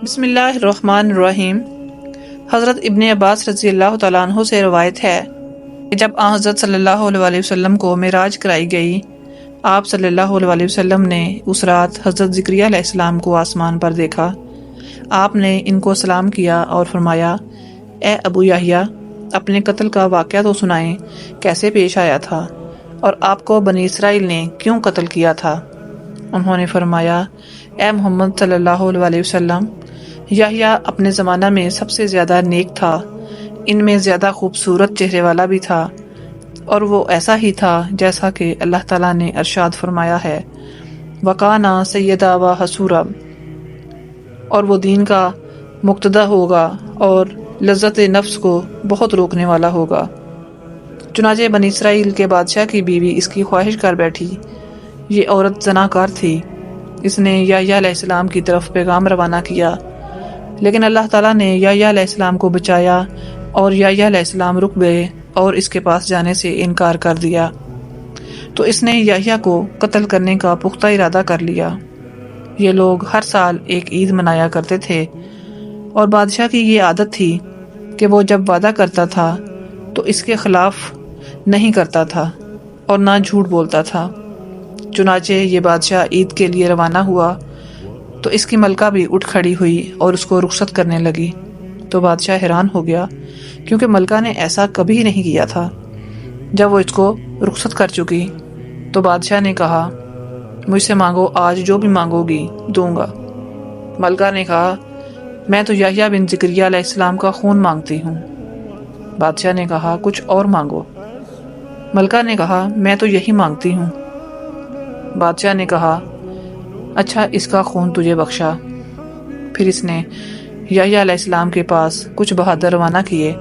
بسم اللہ الرحمن الرحیم۔ حضرت ابن عباس رضی اللہ تعالیٰ عنہ سے روایت ہے کہ جب حضرت صلی اللہ علیہ وسلم کو معراج کرائی گئی، آپ صلی اللہ علیہ وسلم نے اس رات حضرت زکریا علیہ السلام کو آسمان پر دیکھا۔ آپ نے ان کو سلام کیا اور فرمایا، اے ابو یحییٰ، اپنے قتل کا واقعہ تو سنائیں، کیسے پیش آیا تھا اور آپ کو بنی اسرائیل نے کیوں قتل کیا تھا؟ انہوں نے فرمایا، اے محمد صلی اللہ علیہ وسلم، یحییٰ اپنے زمانہ میں سب سے زیادہ نیک تھا، ان میں زیادہ خوبصورت چہرے والا بھی تھا، اور وہ ایسا ہی تھا جیسا کہ اللہ تعالیٰ نے ارشاد فرمایا ہے، وَقَانَ سَيِّدًا وَحَصُورًا، اور وہ دین کا مقتدا ہوگا اور لذت نفس کو بہت روکنے والا ہوگا۔ چنانچہ بنی اسرائیل کے بادشاہ کی بیوی اس کی خواہش کر بیٹھی۔ یہ عورت زناکار تھی۔ اس نے یحییٰ علیہ السلام کی طرف پیغام روانہ کیا، لیکن اللہ تعالیٰ نے یحییٰ علیہ السلام کو بچایا اور یحییٰ علیہ السلام رک گئے اور اس کے پاس جانے سے انکار کر دیا۔ تو اس نے یحییٰ کو قتل کرنے کا پختہ ارادہ کر لیا۔ یہ لوگ ہر سال ایک عید منایا کرتے تھے، اور بادشاہ کی یہ عادت تھی کہ وہ جب وعدہ کرتا تھا تو اس کے خلاف نہیں کرتا تھا اور نہ جھوٹ بولتا تھا۔ چنانچہ یہ بادشاہ عید کے لیے روانہ ہوا تو اس کی ملکہ بھی اٹھ کھڑی ہوئی اور اس کو رخصت کرنے لگی۔ تو بادشاہ حیران ہو گیا، کیونکہ ملکہ نے ایسا کبھی نہیں کیا تھا۔ جب وہ اس کو رخصت کر چکی تو بادشاہ نے کہا، مجھ سے مانگو، آج جو بھی مانگو گی دوں گا۔ ملکہ نے کہا، میں تو یحییٰ بن زکریا علیہ السلام کا خون مانگتی ہوں۔ بادشاہ نے کہا، کچھ اور مانگو۔ ملکہ نے کہا، میں تو یہی مانگتی ہوں۔ بادشاہ نے کہا، اچھا، اس کا خون تجھے بخشا۔ پھر اس نے یحییٰ علیہ السلام کے پاس کچھ بہادر روانہ کیے۔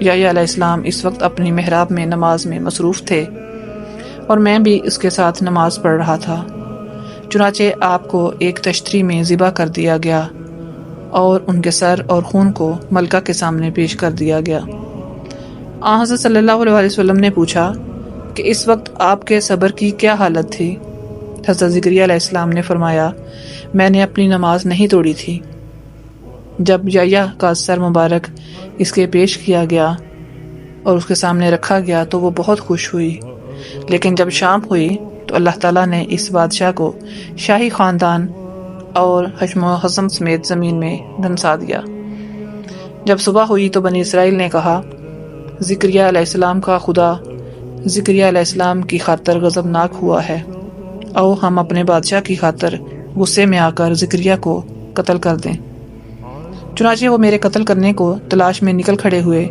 یحییٰ علیہ السلام اس وقت اپنی محراب میں نماز میں مصروف تھے، اور میں بھی اس کے ساتھ نماز پڑھ رہا تھا۔ چنانچہ آپ کو ایک تشتری میں ذبح کر دیا گیا اور ان کے سر اور خون کو ملکہ کے سامنے پیش کر دیا گیا۔ حضرت صلی اللہ علیہ وسلم نے پوچھا کہ اس وقت آپ کے صبر کی کیا حالت تھی؟ حضرت زکریا علیہ السلام نے فرمایا، میں نے اپنی نماز نہیں توڑی تھی۔ جب یحییٰ کا سر مبارک اس کے پیش کیا گیا اور اس کے سامنے رکھا گیا تو وہ بہت خوش ہوئی، لیکن جب شام ہوئی تو اللہ تعالیٰ نے اس بادشاہ کو شاہی خاندان اور حشم و حزم سمیت زمین میں دھنسا دیا۔ جب صبح ہوئی تو بنی اسرائیل نے کہا، زکریا علیہ السلام کا خدا زکریا علیہ السلام کی خاطر غضبناک ہوا ہے، او ہم اپنے بادشاہ کی خاطر غصے میں آ کر زکریا کو قتل کر دیں۔ چنانچہ وہ میرے قتل کرنے کو تلاش میں نکل کھڑے ہوئے،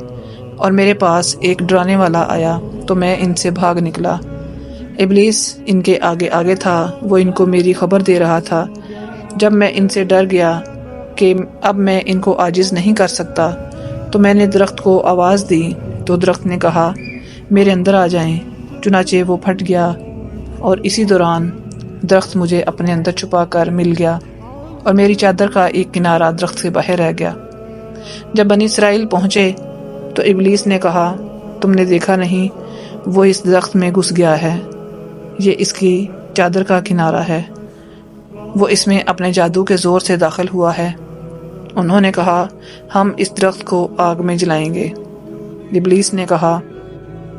اور میرے پاس ایک ڈرانے والا آیا تو میں ان سے بھاگ نکلا۔ ابلیس ان کے آگے آگے تھا، وہ ان کو میری خبر دے رہا تھا۔ جب میں ان سے ڈر گیا کہ اب میں ان کو عاجز نہیں کر سکتا تو میں نے درخت کو آواز دی تو درخت نے کہا، میرے اندر آ جائیں۔ چنانچہ وہ پھٹ گیا، اور اسی دوران درخت مجھے اپنے اندر چھپا کر مل گیا، اور میری چادر کا ایک کنارہ درخت سے باہر رہ گیا۔ جب بنی اسرائیل پہنچے تو ابلیس نے کہا، تم نے دیکھا نہیں، وہ اس درخت میں گھس گیا ہے، یہ اس کی چادر کا کنارہ ہے، وہ اس میں اپنے جادو کے زور سے داخل ہوا ہے۔ انہوں نے کہا، ہم اس درخت کو آگ میں جلائیں گے۔ ابلیس نے کہا،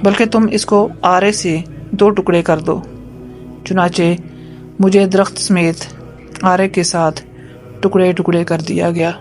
بلکہ تم اس کو آرے سے 2 ٹکڑے کر دو۔ چنانچہ مجھے درخت سمیت آرے کے ساتھ ٹکڑے ٹکڑے کر دیا گیا۔